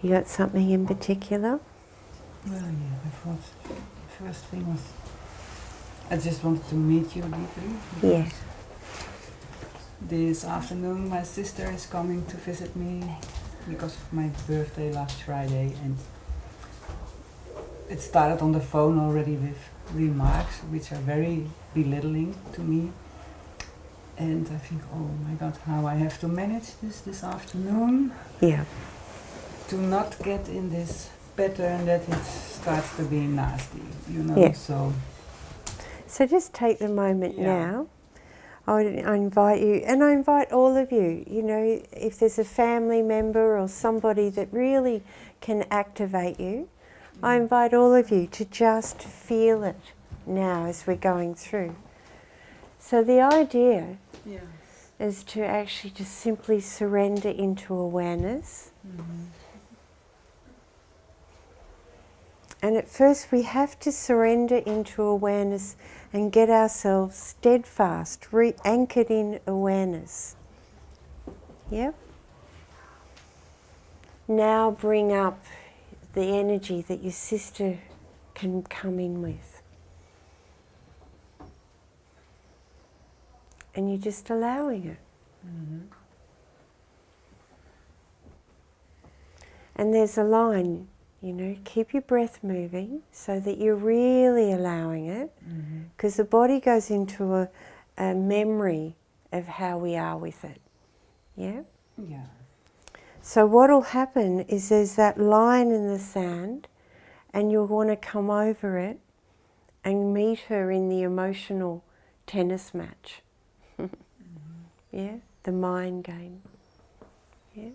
You got something in particular? Well, yeah, I thought the first thing was I just wanted to meet you deeply. Yeah. This afternoon my sister is coming to visit me because of my birthday last Friday, and it started on the phone already with remarks which are very belittling to me. And I think, oh my God, how I have to manage this afternoon. Yeah. To not get in this pattern that it starts to be nasty, you know. Yeah. So just take the moment Yeah. now. I invite you, and I invite all of you, you know, if there's a family member or somebody that really can activate you, I invite all of you to just feel it now as we're going through. So the idea Yeah. is to actually just simply surrender into awareness. Mm-hmm. And at first we have to surrender into awareness and get ourselves steadfast, re-anchored in awareness. Yep. Now bring up the energy that your sister can come in with. And you're just allowing it. Mm-hmm. And there's a line, you know, keep your breath moving so that you're really allowing it, because the body goes into a memory of how we are with it. Yeah? Yeah. So what'll happen is there's that line in the sand, and you'll want to come over it and meet her in the emotional tennis match. Yeah? The mind game. Yeah?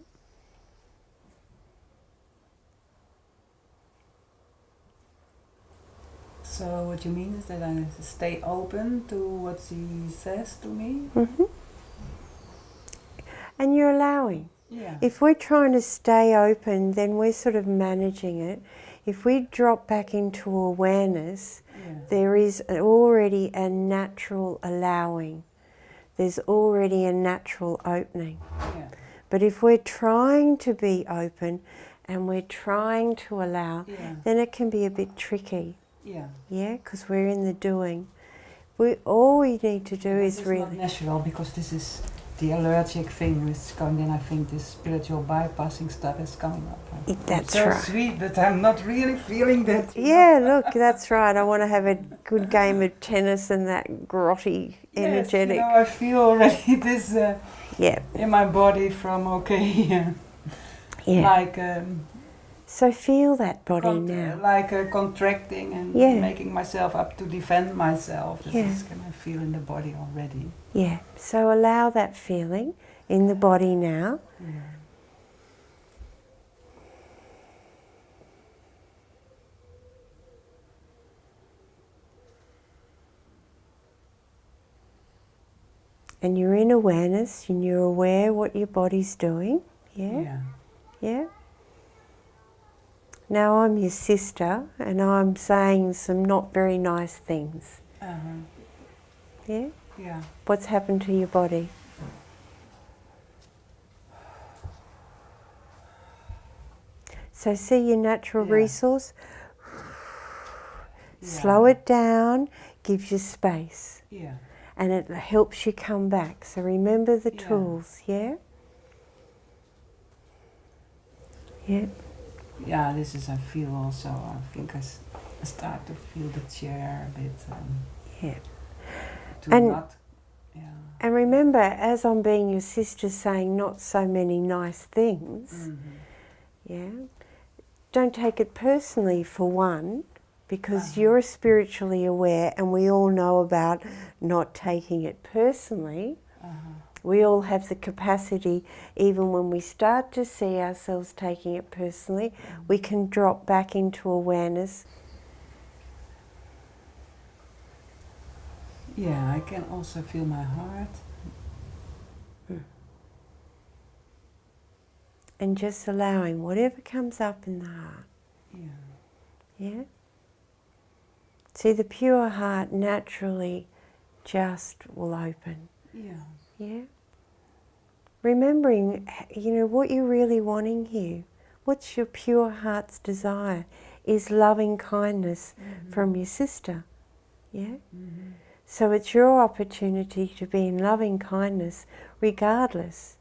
So what you mean is that I stay open to what she says to me? Mm-hmm. And you're allowing. Yeah. If we're trying to stay open, then we're sort of managing it. If we drop back into awareness, there is already a natural allowing. There's already a natural opening. Yeah. But if we're trying to be open and we're trying to allow, then it can be a bit tricky. Yeah. Yeah, because we're in the doing. All we need to do is really... It's not natural, because this is the allergic thing which is coming in. I think this spiritual bypassing stuff is coming up. That's so right. Sweet, but I'm not really feeling that. Yeah, look, that's right. I want to have a good game of tennis and that grotty, energetic. Yes, you know, I feel already this in my body from like so feel that body now. Like contracting and making myself up to defend myself. This is can I feel in the body already. Yeah, so allow that feeling in the body now. Yeah. And you're in awareness and you're aware what your body's doing. Yeah? Yeah? Now I'm your sister and I'm saying some not very nice things. Yeah? Yeah. What's happened to your body? So see your natural resource? Slow it down, gives you space. Yeah. And it helps you come back. So remember the tools, yeah? Yeah. Yeah, this is, I feel also, I think I start to feel the chair a bit. And remember, as I'm being your sister saying not so many nice things, don't take it personally for one, because you're spiritually aware and we all know about not taking it personally. We all have the capacity, even when we start to see ourselves taking it personally, we can drop back into awareness. Yeah, I can also feel my heart. And just allowing whatever comes up in the heart. Yeah? See, the pure heart naturally just will open. Yeah? Remembering, you know, what you're really wanting here. What's your pure heart's desire? Is loving kindness from your sister. Yeah? So it's your opportunity to be in loving kindness regardless.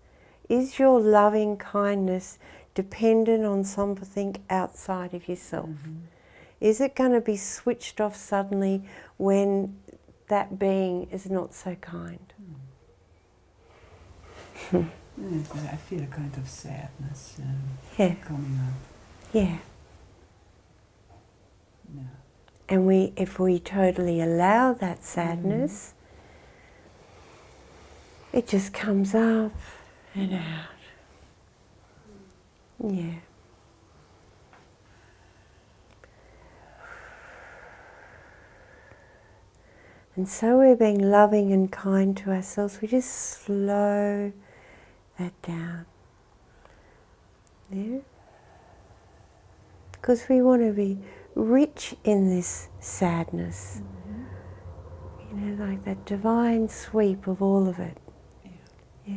Is your loving kindness dependent on something outside of yourself? Is it going to be switched off suddenly when that being is not so kind? Yes, I feel a kind of sadness coming up. Yeah. Yeah. And if we totally allow that sadness, it just comes up and out. Yeah. And so we're being loving and kind to ourselves. We just slow that down. Yeah? Because we want to be rich in this sadness. You know, like that divine sweep of all of it. Yeah?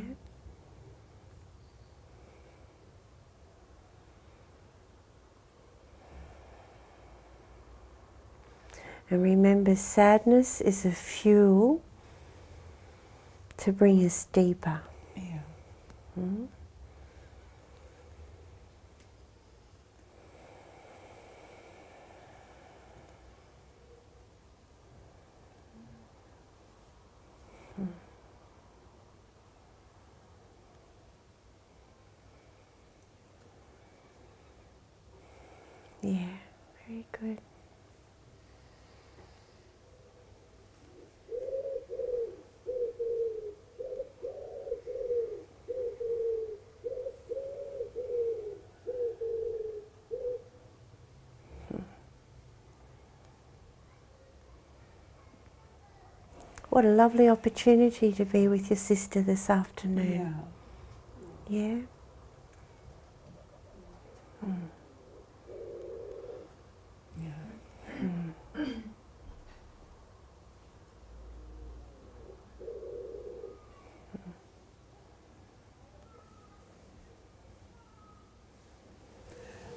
And remember, sadness is a fuel to bring us deeper. Yeah. Mm? Yeah, very good. What a lovely opportunity to be with your sister this afternoon. Yeah. Yeah? Yeah.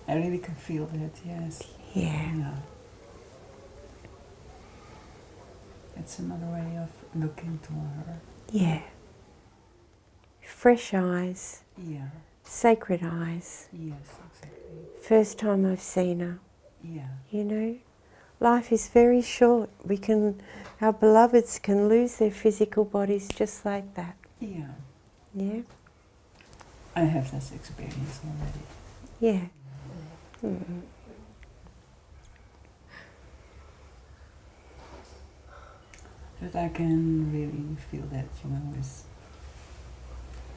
I really can feel that, yes. Yeah. It's another way of looking to her. Yeah. Fresh eyes, Yeah. sacred eyes. Yes, exactly. First time I've seen her. Yeah. You know, life is very short. Our beloveds can lose their physical bodies just like that. Yeah. Yeah? I have this experience already. Yeah. Mm. But I can really feel that, as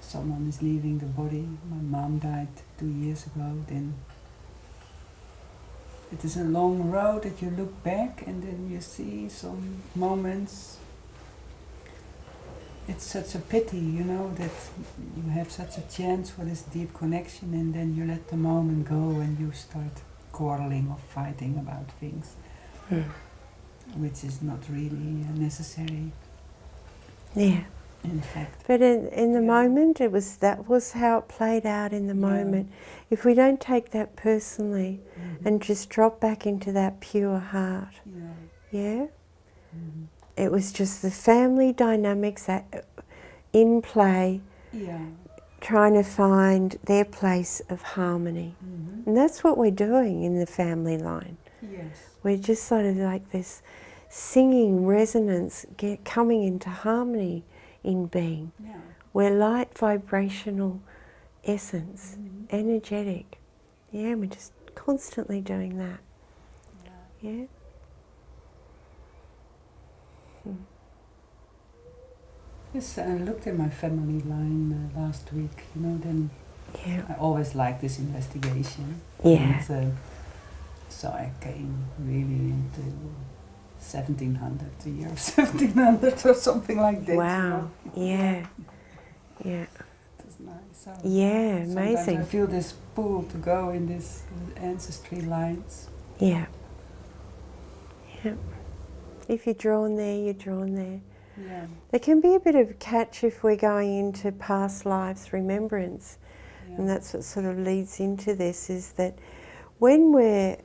someone is leaving the body. My mom died 2 years ago, then it is a long road that you look back and then you see some moments. It's such a pity, that you have such a chance for this deep connection and then you let the moment go and you start quarreling or fighting about things, which is not really necessary. Yeah. In fact. But in the moment, that was how it played out in the moment. If we don't take that personally and just drop back into that pure heart, it was just the family dynamics in play, trying to find their place of harmony. And that's what we're doing in the family line. Yes. We're just sort of like this singing resonance, coming into harmony in being. Yeah. We're light vibrational essence, energetic. Yeah, we're just constantly doing that. Yeah? Yes, I looked at my family line last week, then I always like this investigation. Yeah. And, so I came really into 1700, the year of 1700 or something like that. Wow, yeah. Yeah. It was nice. So Yeah, sometimes amazing. I feel this pull to go in these ancestry lines. Yeah. Yeah. If you're drawn there, you're drawn there. Yeah. There can be a bit of a catch if we're going into past lives remembrance, And that's what sort of leads into this, is that when we're,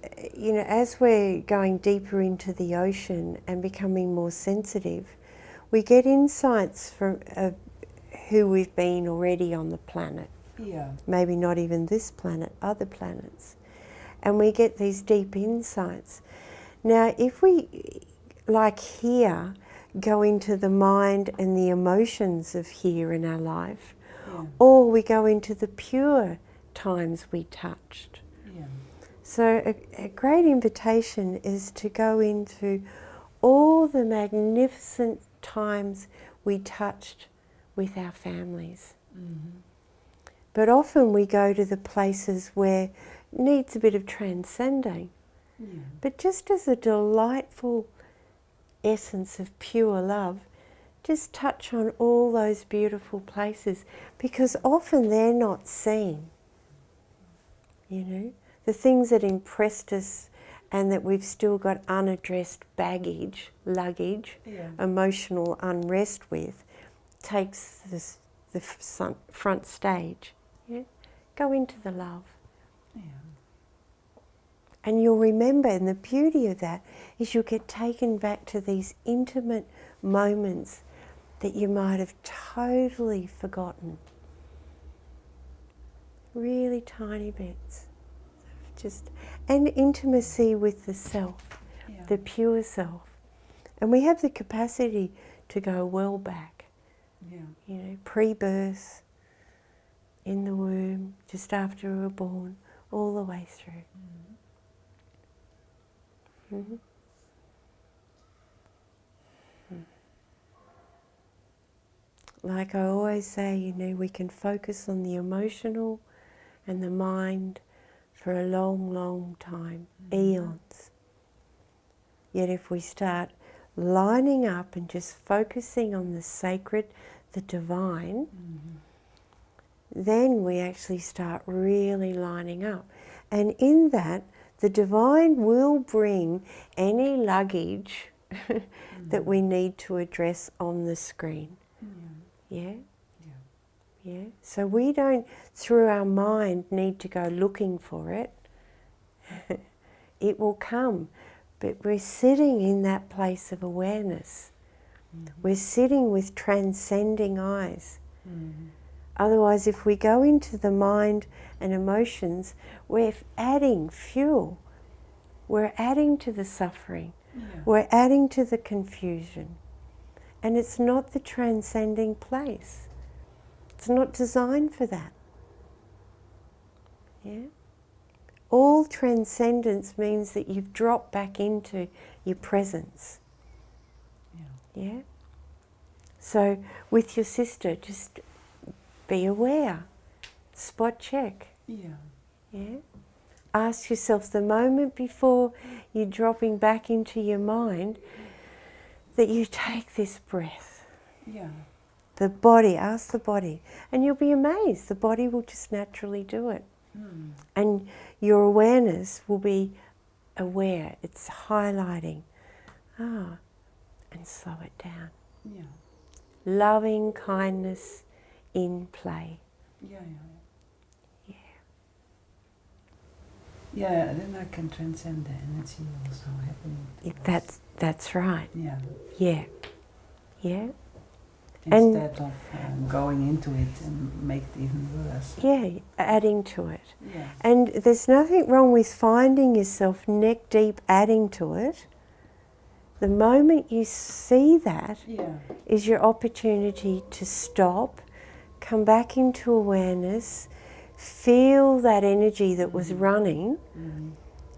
as we're going deeper into the ocean and becoming more sensitive, we get insights from who we've been already on the planet. Yeah. Maybe not even this planet, other planets. And we get these deep insights. Now, if we, like here, go into the mind and the emotions of here in our life, or we go into the pure times we touched. Yeah. So a great invitation is to go into all the magnificent times we touched with our families. Mm-hmm. But often we go to the places where it needs a bit of transcending. Yeah. But just as a delightful essence of pure love, just touch on all those beautiful places, because often they're not seen. The things that impressed us and that we've still got unaddressed baggage, luggage, emotional unrest with, takes the front stage. Yeah? Go into the love. Yeah. And you'll remember, and the beauty of that is you'll get taken back to these intimate moments that you might have totally forgotten. Really tiny bits. And intimacy with the self, the pure self. And we have the capacity to go well back. Pre-birth, in the womb, just after we were born, all the way through. Mm-hmm. Like I always say, we can focus on the emotional and the mind for a long, long time, eons. Yet if we start lining up and just focusing on the sacred, the divine, then we actually start really lining up. And in that, the divine will bring any luggage that we need to address on the screen. Yeah? Yeah. So we don't, through our mind, need to go looking for it. It will come. But we're sitting in that place of awareness. We're sitting with transcending eyes. Otherwise, if we go into the mind and emotions, we're adding fuel. We're adding to the suffering. We're adding to the confusion. And it's not the transcending place. It's not designed for that. Yeah? All transcendence means that you've dropped back into your presence. Yeah? So with your sister, just be aware. Spot check. Yeah? Ask yourself the moment before you're dropping back into your mind that you take this breath. The body, ask the body. And you'll be amazed. The body will just naturally do it. And your awareness will be aware. It's highlighting. And slow it down. Loving kindness in play. Yeah, then I can transcend the energy also happening. That's right. Yeah. Instead of going into it and make it even worse. Yeah, adding to it. And there's nothing wrong with finding yourself neck deep adding to it. The moment you see that is your opportunity to stop, come back into awareness, feel that energy that was running.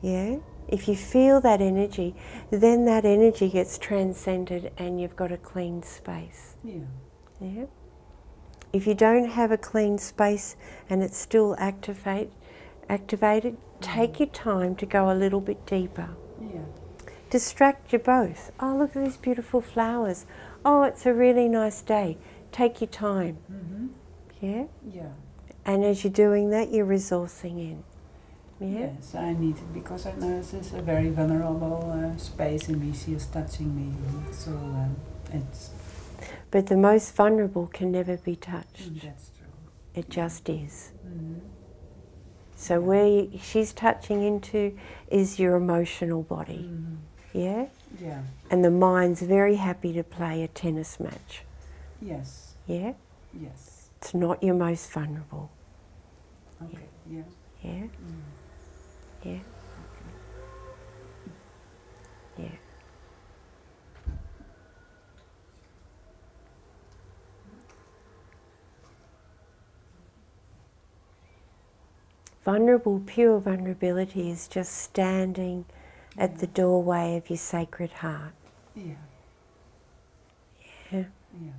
Yeah? If you feel that energy, then that energy gets transcended and you've got a clean space. Yeah? If you don't have a clean space and it's still activated, take your time to go a little bit deeper. Distract you both. Oh, look at these beautiful flowers. Oh, it's a really nice day. Take your time. Yeah? And as you're doing that, you're resourcing in. Yes, I need it because I know this is a very vulnerable space and me. She is touching me. So it's... But the most vulnerable can never be touched. That's true. It just is. Mm-hmm. So where she's touching into is your emotional body. Mm-hmm. Yeah? Yeah. And the mind's very happy to play a tennis match. Yes. Yeah? Yes. It's not your most vulnerable. Okay. Yeah. Yeah? Mm. Yeah? Okay. Yeah. Vulnerable, pure vulnerability is just standing at the doorway of your sacred heart. Yeah. Yeah. Yeah.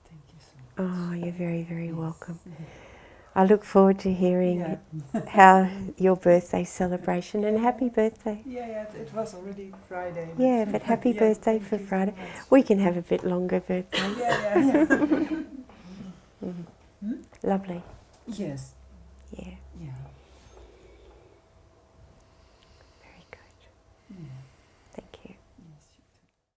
Thank you so much. Oh, you're very, very Yes. welcome. I look forward to hearing Yeah. how your birthday celebration, and happy birthday. Yeah, it was already Friday. Yeah, but happy Yeah, birthday thank for you so Friday. much. We can have a bit longer birthday. Yeah. Lovely. Yes. Yeah, Yeah. very good. Yeah.